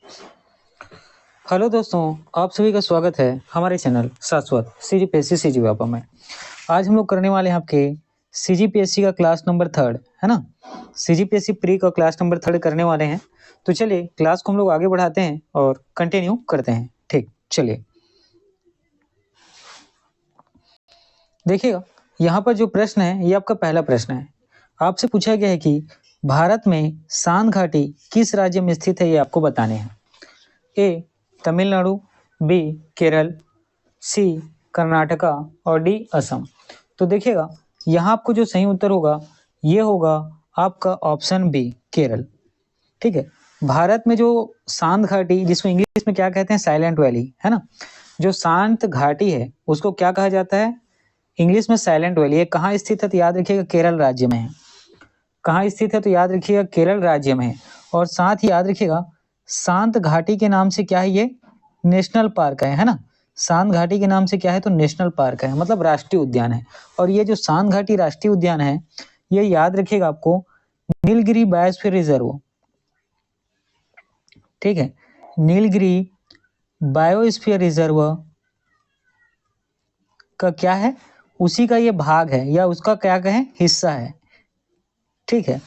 Hello दोस्तों, आप सभी का स्वागत है हमारे चैनल शाश्वत सीजीपीएससी सीजीवापा में। आज हम लोग करने वाले हैं आपके सीजीपीएससी का क्लास नंबर 3 है ना। सीजीपीएससी प्री का क्लास नंबर 3 करने वाले हैं। तो चलिए क्लास को हम लोग आगे बढ़ाते हैं और कंटिन्यू करते हैं। ठीक, चलिए देखिएगा, यहाँ पर जो प्रश्न है ये आपका पहला प्रश्न है। आपसे पूछा गया है कि भारत में सांत घाटी किस राज्य में स्थित है, ये आपको बताने हैं। ए तमिलनाडु, बी केरल, सी कर्नाटका और डी असम। तो देखिएगा, यहाँ आपको जो सही उत्तर होगा ये होगा आपका ऑप्शन बी केरल। ठीक है, भारत में जो शांत घाटी, जिसको इंग्लिश में क्या कहते हैं, साइलेंट वैली, है ना। जो शांत घाटी है उसको क्या कहा जाता है, इंग्लिश में साइलेंट वैली। ये कहाँ स्थित है, तो याद रखिएगा केरल राज्य में है। कहाँ स्थित है, तो याद रखिएगा केरल राज्य में है। और साथ ही याद रखिएगा शांत घाटी के नाम से क्या है, ये नेशनल पार्क है ना। शांत घाटी के नाम से क्या है, तो नेशनल पार्क है, मतलब राष्ट्रीय उद्यान है। और ये जो शांत घाटी राष्ट्रीय उद्यान है, ये याद रखिएगा आपको नीलगिरी बायोस्फीयर रिजर्व, ठीक है, नीलगिरी बायोस्फीयर रिजर्व का क्या है, उसी का ये भाग है, या उसका क्या कहें, हिस्सा है। ठीक है,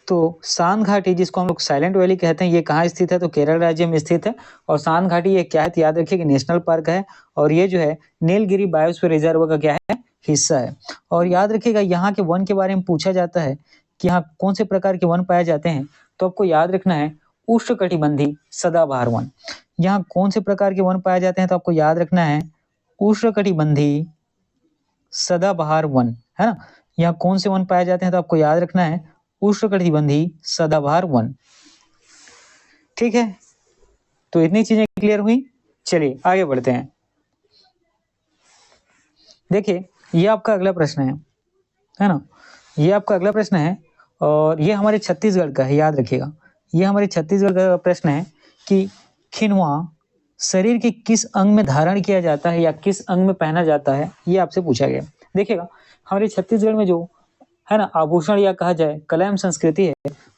तो शांत घाटी, जिसको हम लोग साइलेंट वैली कहते हैं, ये कहाँ स्थित है, तो केरल राज्य में स्थित है। और शांत घाटी ये क्या है, तो याद रखिए कि नेशनल पार्क है। और ये जो है नीलगिरी बायोस्फीयर रिजर्व का क्या है, हिस्सा है। और याद रखिएगा यहाँ के वन के बारे में पूछा जाता है कि यहाँ कौन से प्रकार के वन पाए जाते हैं, तो आपको याद रखना है उष्णकटिबंधी सदाबहार वन। यहाँ कौन से प्रकार के वन पाए जाते हैं, तो आपको याद रखना है उष्णकटिबंधी सदाबहार वन, है ना। यहाँ कौन से वन पाए जाते हैं, तो आपको याद रखना है उष्णकटिबंधी सदाबहार वन। ठीक है, तो इतनी चीजें क्लियर हुई। चलिए आगे बढ़ते हैं। देखिए, ये आपका अगला प्रश्न है ना। ये आपका अगला प्रश्न है और ये हमारे छत्तीसगढ़ का है, याद रखिएगा। ये हमारे छत्तीसगढ़ का प्रश्न है कि खिनवा शरीर के किस अंग में धारण किया जाता है या किस अंग में पहना जाता है, ये आपसे पूछा गया। देखिएगा, हमारे छत्तीसगढ़ में जो है ना आभूषण या कहा जाए कला एवं संस्कृति है,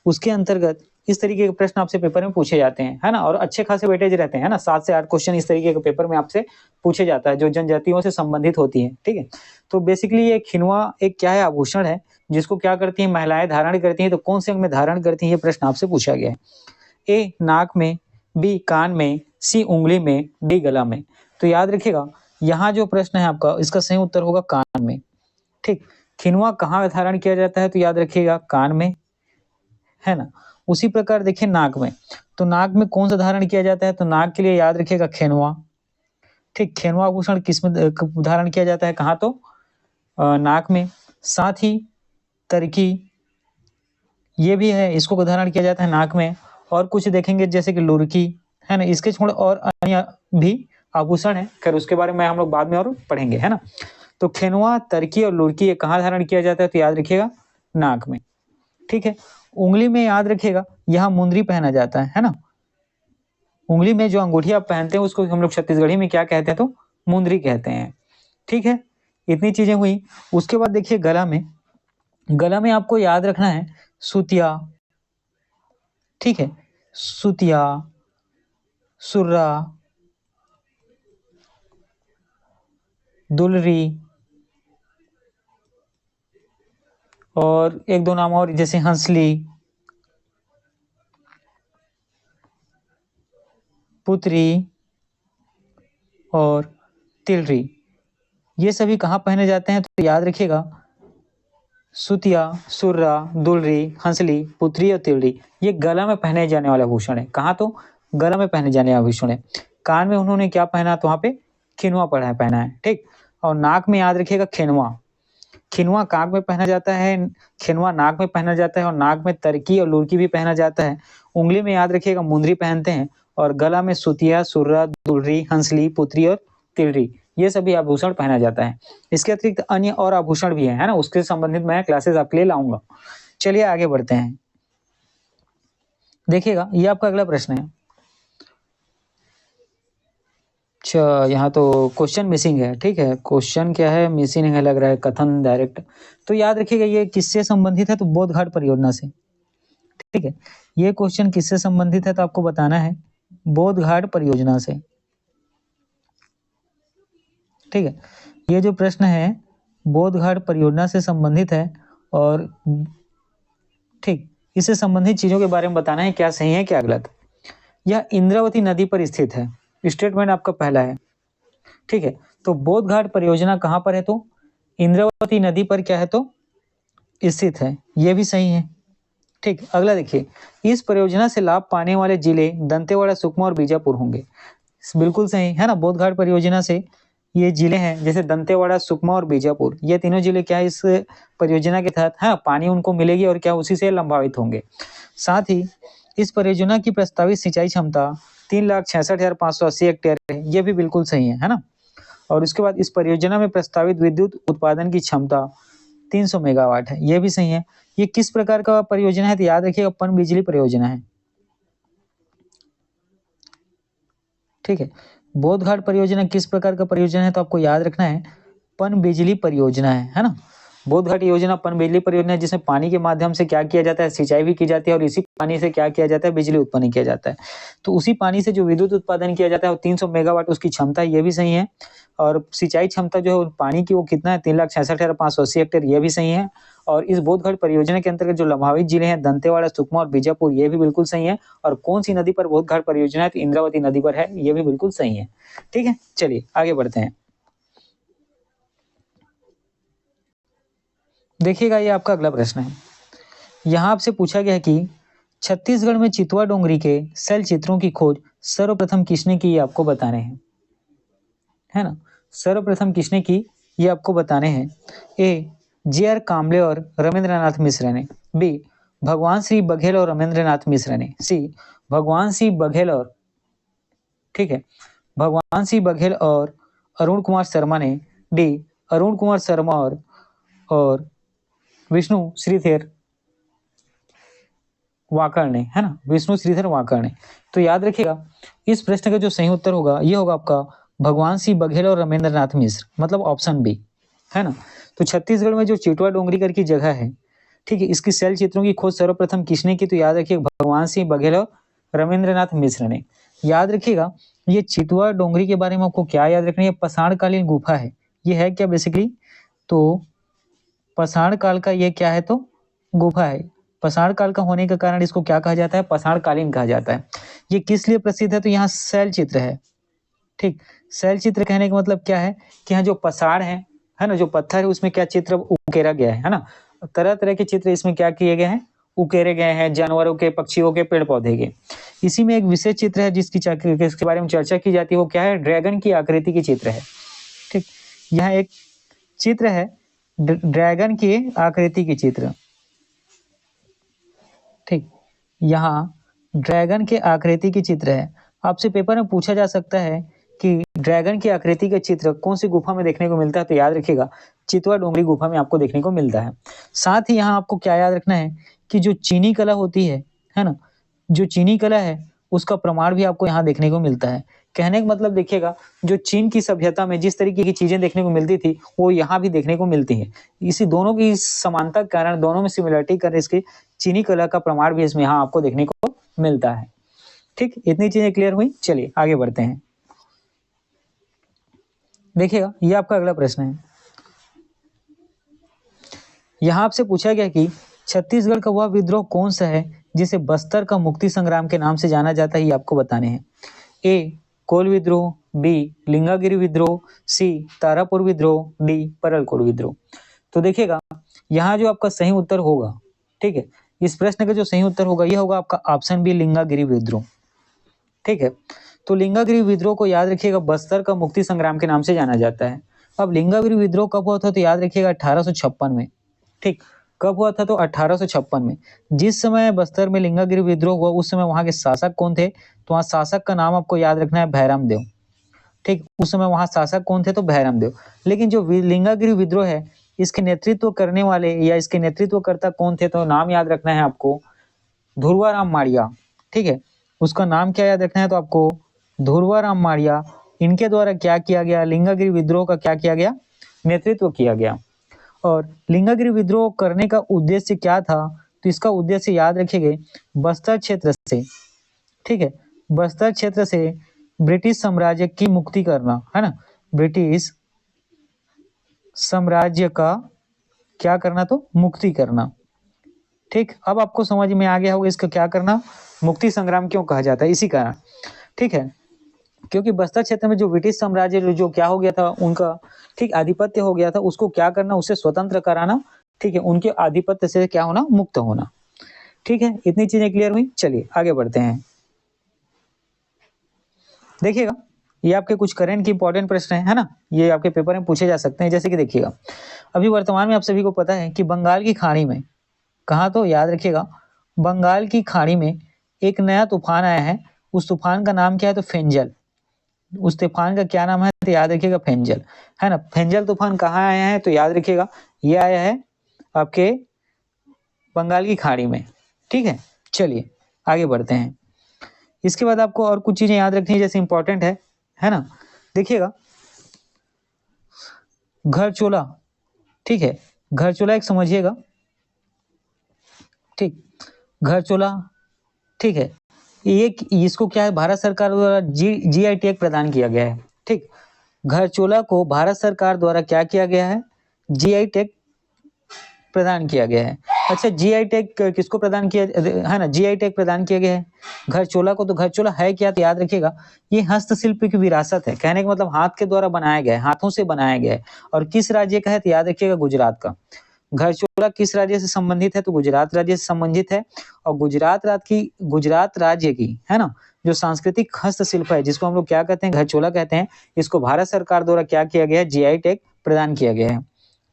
उसके अंतर्गत इस तरीके के प्रश्न आपसे पेपर में पूछे जाते हैं, है ना। और अच्छे खासे वेटेज रहते हैं ना, 7 से 8 क्वेश्चन इस तरीके के पेपर में आपसे पूछे जाता है जो जनजातियों से संबंधित होती है। ठीक है, तो बेसिकली ये खिनवा एक क्या है, आभूषण है, जिसको क्या करती हैं, महिलाएं धारण करती हैं। तो कौन से अंग में धारण करती हैं, ये प्रश्न आपसे पूछा गया है। ए नाक में, बी कान में, सी उंगली में, डी गला में। तो याद रखिएगा, यहाँ जो प्रश्न है आपका, इसका सही उत्तर होगा कान में। ठीक, खिनवा कहाँ धारण किया जाता है, तो याद रखिएगा कान में, है ना। उसी प्रकार देखिए नाक में, तो नाक में कौन सा धारण किया जाता है, तो नाक के लिए याद रखिएगा खेनवा। ठीक, खेनवा आभूषण किस में धारण किया जाता है, कहाँ, तो नाक में। साथ ही तरकी, ये भी है, इसको धारण किया जाता है नाक में। और कुछ देखेंगे जैसे कि लुरकी, है ना। इसके छोड़ और अन्य भी आभूषण है, खैर उसके बारे में हम लोग बाद में और पढ़ेंगे, है ना। तो खेनवा, तरकी और लुरकी ये कहाँ धारण किया जाता है, तो याद रखिएगा नाक में। ठीक है, उंगली में याद रखिएगा यहाँ मुंदरी पहना जाता है ना। उंगली में जो अंगूठी आप पहनते हैं उसको हम लोग छत्तीसगढ़ी में क्या कहते हैं, तो मुंदरी कहते हैं। ठीक है, इतनी चीजें हुई। उसके बाद देखिए गला में, गला में आपको याद रखना है सुतिया। ठीक है, सुतिया, सुर्रा, दुलरी और एक दो नाम और जैसे हंसली, पुत्री और तिलरी, ये सभी कहाँ पहने जाते हैं, तो याद रखिएगा सुतिया, सुर्रा, दुलरी, हंसली, पुत्री और तिलरी, ये गला में पहने जाने वाला आभूषण है। कहाँ, तो गला में पहने जाने वाला आभूषण है। कान में उन्होंने क्या पहना, तो वहां पे खिनवा पहना है। ठीक, और नाक में याद रखिएगा खिनवा। खिनवा कान में पहना जाता है, खिनवा नाक में पहना जाता है, और नाक में तरकी और लुरकी भी पहना जाता है। उंगली में याद रखिएगा मुंदरी पहनते हैं, और गला में सुतिया, सुर्रा, दुलरी, हंसली, पुत्री और तिलरी, ये सभी आभूषण पहना जाता है। इसके अतिरिक्त अन्य और आभूषण भी है ना, उसके संबंधित मैं क्लासेस आपके लिए लाऊंगा। चलिए आगे बढ़ते हैं। देखिएगा, ये आपका अगला प्रश्न है। अच्छा, यहाँ तो क्वेश्चन मिसिंग है। ठीक है, क्वेश्चन क्या है, मिसिंग है लग रहा है, कथन डायरेक्ट। तो याद रखिएगा ये किससे संबंधित है, तो बोधघाट परियोजना से। ठीक है, ये क्वेश्चन किससे संबंधित है, तो आपको बताना है बोध घाट परियोजना से। ठीक है, ये जो प्रश्न है बोध घाट परियोजना से संबंधित है और ठीक इससे संबंधित चीजों के बारे में बताना है क्या सही है क्या गलत। यह इंद्रावती नदी पर स्थित है, स्टेटमेंट आपका पहला है। ठीक है, तो बोध घाट परियोजना कहाँ पर है, तो इंद्रावती नदी पर क्या है तो स्थित है, ये भी सही है। ठीक, अगला देखिए, इस परियोजना से लाभ पाने वाले जिले दंतेवाड़ा, सुकमा और बीजापुर होंगे। बिल्कुल सही है ना, बोध घाट परियोजना से ये जिले हैं जैसे दंतेवाड़ा, सुकमा और बीजापुर, ये तीनों जिले क्या है इस परियोजना के तहत है, पानी उनको मिलेगी और क्या उसी से लंबावित होंगे। साथ ही इस परियोजना की प्रस्तावित सिंचाई क्षमता 3,66,580 हेक्टेयर है, ये भी बिल्कुल सही है ना। और उसके बाद इस परियोजना में प्रस्तावित विद्युत उत्पादन की क्षमता 300 मेगावाट है, ये भी सही है। ये किस प्रकार का परियोजना है तो याद रखिएगा पनबिजली परियोजना है। ठीक है, बोध घाट परियोजना किस प्रकार का परियोजना है तो आपको याद रखना है पनबिजली परियोजना है ना। बोध घाट योजना पनबिजली परियोजना है जिसमें पानी के माध्यम से क्या किया जाता है, सिंचाई भी की जाती है और इसी पानी से क्या किया जाता है, बिजली उत्पन्न किया जाता है। तो उसी पानी से जो विद्युत उत्पादन किया जाता है वो 300 मेगावाट उसकी क्षमता है, ये भी सही है। और सिंचाई क्षमता जो है पानी की वो कितना है 3,66,580 हेक्टेयर, ये भी सही है। और इस बोध घाट परियोजना के अंतर्गत जो लंबावित जिले हैं दंतेवाड़ा, सुकमा और बीजापुर, ये भी बिल्कुल सही है। और कौन सी नदी पर बोध घाट परियोजना है तो इंद्रावती नदी पर है, ये भी बिल्कुल सही है। ठीक है, चलिए आगे बढ़ते हैं। देखिएगा ये आपका अगला प्रश्न है, यहाँ आपसे पूछा गया है कि छत्तीसगढ़ में चितवा डोंगरी के शैल चित्रों की खोज सर्वप्रथम किसने की, ये आपको बताने हैं, है ना। सर्वप्रथम किसने की ये आपको बताने हैं। ए जे.आर. कांबले और रविंद्रनाथ मिश्र ने, बी भगवान श्री बघेल और रविंद्रनाथ मिश्र ने, सी भगवान सिंह बघेल और ठीक है भगवान सिंह बघेल और अरुण कुमार शर्मा ने, डी अरुण कुमार शर्मा और विष्णु श्रीधर वाकड़ ने, है ना, विष्णु श्रीधर वाकड़ ने। तो याद रखिएगा इस प्रश्न का जो सही उत्तर होगा ये होगा आपका भगवान सिंह बघेल और रविंद्रनाथ मिश्र, मतलब ऑप्शन बी, है ना। तो छत्तीसगढ़ में जो चितवा डोंगरी करके जगह है, ठीक है, इसकी शैल चित्रों की खोज सर्वप्रथम किसने की तो याद रखिए भगवान सिंह बघेल और रविंद्रनाथ मिश्र ने। याद रखिएगा ये चितवा डोंगरी के बारे में आपको क्या याद रखना है, पसाणकालीन गुफा है, ये है क्या बेसिकली तो पसाण काल का ये क्या है तो गुफा है। पसाण काल का होने के कारण इसको क्या कहा जाता है, पसाण कालीन कहा जाता है। ये किस लिए प्रसिद्ध है तो यहाँ शैल चित्र है। ठीक, शैल चित्र कहने का मतलब क्या है कि यहाँ जो पसाड़ है ना, जो पत्थर है उसमें क्या चित्र उकेरा गया है ना, तरह तरह के चित्र इसमें क्या किए गए हैं, उकेरे गए हैं, जानवरों के, पक्षियों के, पेड़ पौधे के। इसी में एक विशेष चित्र है जिसके बारे में चर्चा की जाती है, वो क्या है, ड्रैगन की आकृति की चित्र है। ठीक, यहाँ एक चित्र है ड्रैगन की आकृति की चित्र। ठीक, यहाँ ड्रैगन के आकृति की चित्र है। आपसे पेपर में पूछा जा सकता है कि ड्रैगन की आकृति का चित्र कौन सी गुफा में देखने को मिलता है तो याद रखिएगा चितवा डोंगरी गुफा में आपको देखने को मिलता है। साथ ही यहाँ आपको क्या याद रखना है कि जो चीनी कला होती है ना, जो चीनी कला है उसका प्रमाण भी आपको यहाँ देखने को मिलता है। कहने का मतलब देखिएगा जो चीन की सभ्यता में जिस तरीके की चीजें देखने को मिलती थी वो यहाँ भी देखने को मिलती है। इसी दोनों की समानता के कारण, दोनों में सिमिलरिटी कारण इसकी चीनी कला का प्रमाण भी इसमें यहाँ आपको देखने को मिलता है। ठीक, इतनी चीजें क्लियर हुई, चलिए आगे बढ़ते हैं। देखिएगा ये आपका अगला प्रश्न है, यहाँ आपसे पूछा गया कि छत्तीसगढ़ का वह विद्रोह कौन सा है जिसे बस्तर का मुक्ति संग्राम के नाम से जाना जाता है, ये आपको बताने हैं। ए कोल विद्रोह, बी लिंगागिरी विद्रोह, सी तारापुर विद्रोह, डी परलकोट विद्रोह। तो देखिएगा यहाँ जो आपका सही उत्तर होगा, ठीक है, इस प्रश्न का जो सही उत्तर होगा यह होगा आपका ऑप्शन बी लिंगागिरी विद्रोह। ठीक है, तो लिंगागिरी विद्रोह को याद रखिएगा बस्तर का मुक्ति संग्राम के नाम से जाना जाता है। अब लिंगागिरी विद्रोह कब हुआ था तो याद रखिएगा 1856 में। ठीक, कब हुआ था तो 1856 में। जिस समय बस्तर में लिंगागिरी विद्रोह हुआ उस समय वहां के शासक कौन थे तो वहां शासक का नाम आपको याद रखना है भैरम देव। ठीक, उस समय वहां शासक कौन थे तो भैरम देव। लेकिन जो लिंगागिरी विद्रोह है इसके नेतृत्व करने वाले या इसके नेतृत्वकर्ता कौन थे तो नाम याद रखना है आपको धुरवाराम माड़िया। ठीक है, उसका नाम क्या याद रखना है तो आपको धुरवाराम माड़िया। इनके द्वारा क्या किया गया, लिंगागिरी विद्रोह का क्या किया गया, नेतृत्व किया गया। और लिंगागिरी विद्रोह करने का उद्देश्य क्या था तो इसका उद्देश्य याद रखिएगा बस्तर क्षेत्र से, ठीक है, बस्तर क्षेत्र से ब्रिटिश साम्राज्य की मुक्ति करना, है ना, ब्रिटिश साम्राज्य का क्या करना, तो मुक्ति करना। ठीक, अब आपको समझ में आ गया होगा इसका क्या करना, मुक्ति संग्राम क्यों कहा जाता है, इसी कारण। ठीक है, क्योंकि बस्तर क्षेत्र में जो ब्रिटिश साम्राज्य जो क्या हो गया था उनका, ठीक, आधिपत्य हो गया था, उसको क्या करना, उसे स्वतंत्र कराना। ठीक है, उनके आधिपत्य से क्या होना, मुक्त होना। ठीक है, इतनी चीजें क्लियर हुई। चलिए आगे बढ़ते हैं। देखिएगा, ये आपके कुछ करंट की इंपॉर्टेंट प्रश्न है ना, ये आपके पेपर में पूछे जा सकते हैं। जैसे कि देखिएगा, अभी वर्तमान में आप सभी को पता है कि बंगाल की खाड़ी में, कहा, तो याद रखिएगा, बंगाल की खाड़ी में एक नया तूफान आया है। उस तूफान का नाम क्या है, तो फेंजल। उस तूफान का क्या नाम है, तो याद रखिएगा फेंजल, है ना। फेंजल तूफान कहाँ आया है, तो याद रखिएगा ये आया है आपके बंगाल की खाड़ी में। ठीक है, चलिए आगे बढ़ते हैं। इसके बाद आपको और कुछ चीजें याद रखनी है, जैसे इंपॉर्टेंट है ना। देखिएगा, घरचोला, ठीक है, घरचोला एक समझिएगा, ठीक, घरचोला, ठीक है, ये इसको क्या है, भारत सरकार द्वारा जीआई टैग प्रदान किया गया है। ठीक, घरचोला को भारत सरकार द्वारा क्या किया गया है, जीआई टैग प्रदान किया गया है। अच्छा, जीआई टैग किसको प्रदान किया, है ना, जीआई टैग प्रदान किया गया है घरचोला को। तो घरचोला है क्या, तो याद रखिएगा ये हस्तशिल्प की विरासत है। कहने का मतलब हाथ के द्वारा बनाया गया है, हाथों से बनाया गया है। और किस राज्य का है, तो याद रखिएगा गुजरात का। घरचोला किस राज्य से संबंधित है, तो गुजरात राज्य से संबंधित है। और गुजरात राज्य की, है ना, जो सांस्कृतिक हस्तशिल्प है, जिसको हम लोग क्या कहते हैं, घरचोला कहते हैं, इसको भारत सरकार द्वारा क्या किया गया है, जीआई टैग प्रदान किया गया है।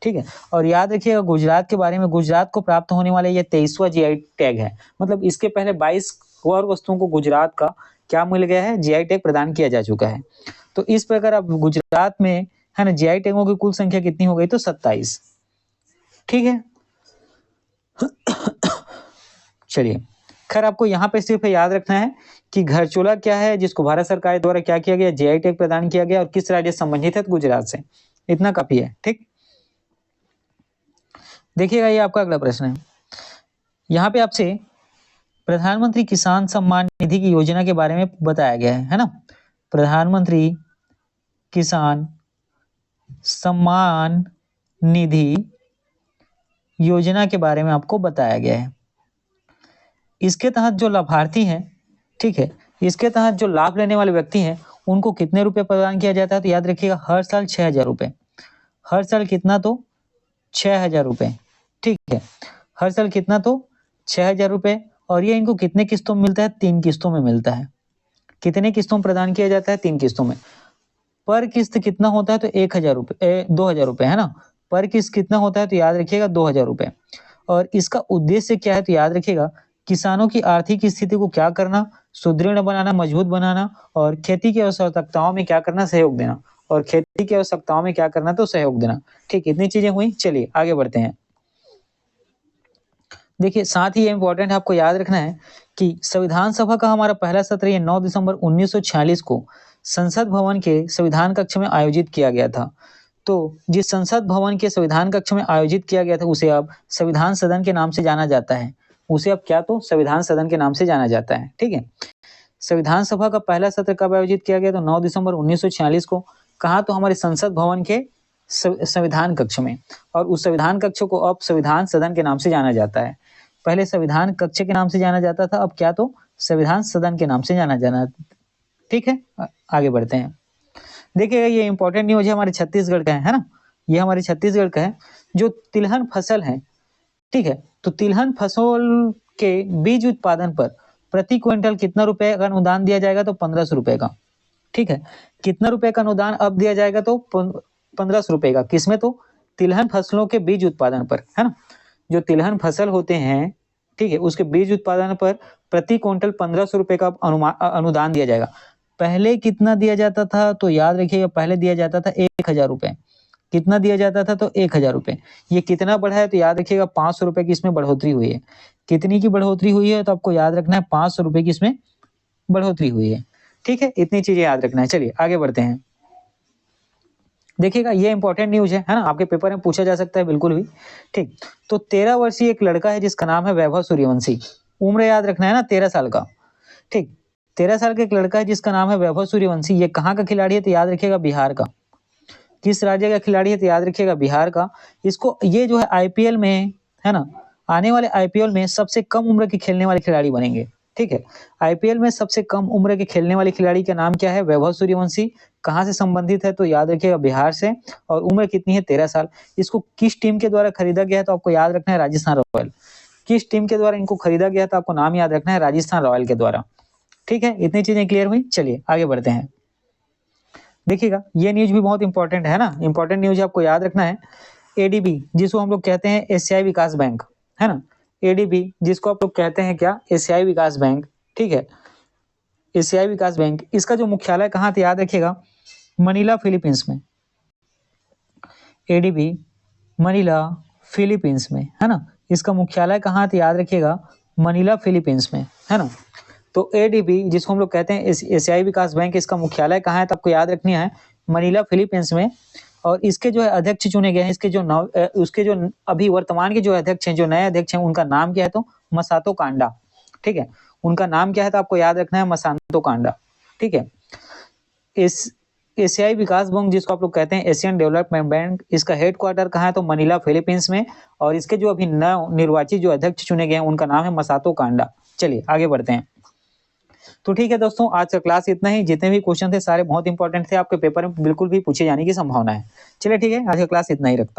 ठीक है, और याद रखिएगा गुजरात के बारे में, गुजरात को प्राप्त होने वाले ये 23वां जीआई टैग है। मतलब इसके पहले 22 और वस्तुओं को गुजरात का क्या मिल गया है, जीआई टैग प्रदान किया जा चुका है। तो इस प्रकार अब गुजरात में, है ना, जीआई टैगों की कुल संख्या कितनी हो गई, तो 27। ठीक है, चलिए, खैर आपको यहाँ पे सिर्फ याद रखना है कि घरचोला क्या है, जिसको भारत सरकार द्वारा क्या किया गया, जीआई टैग प्रदान किया गया, और किस राज्य से संबंधित है, गुजरात से। इतना काफी है। ठीक, देखिएगा, ये आपका अगला प्रश्न है। यहाँ पे आपसे प्रधानमंत्री किसान सम्मान निधि की योजना के बारे में बताया गया है ना। प्रधानमंत्री किसान सम्मान निधि योजना के बारे में आपको बताया गया है। इसके तहत जो लाभार्थी हैं, ठीक है, इसके तहत जो लाभ लेने वाले व्यक्ति हैं, उनको कितने रुपए प्रदान किया जाता है, तो याद रखिएगा हर साल 6,000 रुपए। हर साल कितना, तो 6,000 रुपए। ठीक है, हर साल कितना, तो 6,000 रुपए। और ये इनको कितने किस्तों में मिलता है, 3 किस्तों में मिलता है। कितने किस्तों में प्रदान किया जाता है, 3 किस्तों में। पर किस्त कितना होता है, तो 1,000 रुपए, 2,000 रुपए, है ना। पर किस्त कितना होता है, तो याद रखिएगा 2,000 रुपए। और इसका उद्देश्य क्या है, तो याद रखिएगा किसानों की आर्थिक स्थिति को क्या करना, सुदृढ़ बनाना, मजबूत बनाना, और खेती की आवश्यकताओं में क्या करना, सहयोग देना। और खेती की आवश्यकताओं में क्या करना, तो सहयोग देना। ठीक, इतनी चीजें हुई। चलिए आगे बढ़ते हैं। देखिए, साथ ही ये इंपॉर्टेंट है, आपको याद रखना है कि संविधान सभा का हमारा पहला सत्र ये 9 दिसंबर 1946 को संसद भवन के संविधान कक्ष में आयोजित किया गया था। तो जिस संसद भवन के संविधान कक्ष में आयोजित किया गया था, उसे अब संविधान सदन के नाम से जाना जाता है। उसे अब क्या, तो संविधान सदन के नाम से जाना जाता है। ठीक है, संविधान सभा का पहला सत्र कब आयोजित किया गया, तो 9 दिसंबर 1946 को। कहा, तो हमारे संसद भवन के संविधान कक्ष में। और उस संविधान कक्ष को अब संविधान सदन के नाम से जाना जाता है। पहले संविधान कक्ष के नाम से जाना जाता था, अब क्या, तो संविधान सदन के नाम से जाना। ठीक है, आगे बढ़ते हैं। देखिएगा, ये इंपॉर्टेंट न्यूज है, हमारे छत्तीसगढ़ का है ना। ये हमारे छत्तीसगढ़ का है, जो तिलहन फसल है। ठीक है, तो तिलहन फसल के बीज उत्पादन पर प्रति क्विंटल कितना रुपए का अनुदान दिया जाएगा, तो 1,500 रुपए का। ठीक है, कितना रुपए का अनुदान अब दिया जाएगा, तो 1,500 रुपए का। किसमें, तो तिलहन फसलों के बीज उत्पादन पर, है ना। जो तिलहन फसल होते हैं, ठीक है, उसके बीज उत्पादन पर प्रति क्विंटल 1,500 रुपए का अनुदान दिया जाएगा। पहले कितना दिया जाता था, तो याद रखिएगा पहले दिया जाता था 1,000 रुपए। कितना दिया जाता था, तो 1,000 रुपए। ये कितना बढ़ा है, तो याद रखिएगा 500 रुपए की इसमें बढ़ोतरी हुई है। कितनी की बढ़ोतरी हुई है, तो आपको याद रखना है 500 रुपए की इसमें बढ़ोतरी हुई है। ठीक है, इतनी चीजें याद रखना है। चलिए आगे बढ़ते हैं। देखिएगा, ये इंपॉर्टेंट न्यूज है ना, आपके पेपर में पूछा जा सकता है, बिल्कुल भी। ठीक, तो 13 वर्षीय एक लड़का है जिसका नाम है वैभव सूर्यवंशी। उम्र याद रखना है ना, 13 साल का। ठीक, 13 साल का एक लड़का है जिसका नाम है वैभव सूर्यवंशी। ये कहाँ का खिलाड़ी है? तो याद रखिएगा बिहार का। किस राज्य का खिलाड़ी है? तो याद रखिएगा बिहार का। इसको ये जो है आईपीएल में, है ना, आने वाले आईपीएल में सबसे कम उम्र के खेलने वाले खिलाड़ी बनेंगे। ठीक है, आईपीएल में सबसे कम उम्र के खेलने वाले खिलाड़ी का नाम क्या है? वैभव सूर्यवंशी। कहाँ से संबंधित है? तो याद रखिएगा बिहार से। और उम्र कितनी है? 13 साल। इसको किस टीम के द्वारा खरीदा गया है? तो आपको याद रखना है राजस्थान रॉयल। किस टीम के द्वारा इनको खरीदा गया? तो आपको नाम याद रखना है राजस्थान रॉयल के द्वारा। ठीक है, इतनी चीजें क्लियर हुई। चलिए आगे बढ़ते हैं। देखिएगा ये न्यूज भी बहुत इंपॉर्टेंट है ना, इंपॉर्टेंट न्यूज आपको याद रखना है। एडीबी जिसको हम लोग कहते हैं एशियाई विकास बैंक, है ना, एडीबी जिसको आप लोग कहते हैं क्या? एशियाई विकास बैंक। ठीक है, एशियाई विकास बैंक, इसका जो मुख्यालय कहाँ था? याद रखिएगा मनीला फिलीपींस में। एडीबी मनीला फिलीपींस में, है ना। इसका मुख्यालय कहाँ था? याद रखिएगा मनीला फिलीपींस में, है ना। तो एडीबी जिसको हम लोग कहते हैं एशियाई विकास बैंक, इसका मुख्यालय कहाँ है? तो आपको याद रखनी है मनीला फिलीपींस में। और इसके जो है अध्यक्ष चुने गए हैं, इसके जो उसके जो अभी वर्तमान के जो अध्यक्ष हैं, जो नए अध्यक्ष हैं, उनका नाम क्या है? तो मसातो कांडा। ठीक है, उनका नाम क्या है? तो आपको याद रखना है मसातो कांडा। ठीक है, इस एशियाई विकास बैंक जिसको आप लोग कहते हैं एशियन डेवलपमेंट बैंक, इसका हेडक्वार्टर कहाँ है? तो मनीला फिलीपींस में। और इसके जो अभी नव निर्वाचित जो अध्यक्ष चुने गए हैं उनका नाम है मसातो कांडा। चलिए आगे बढ़ते हैं। तो ठीक है दोस्तों, आज का क्लास इतना ही। जितने भी क्वेश्चन थे सारे बहुत इंपॉर्टेंट थे, आपके पेपर में बिल्कुल भी पूछे जाने की संभावना है। चलिए ठीक है, आज का क्लास इतना ही रखता हूं।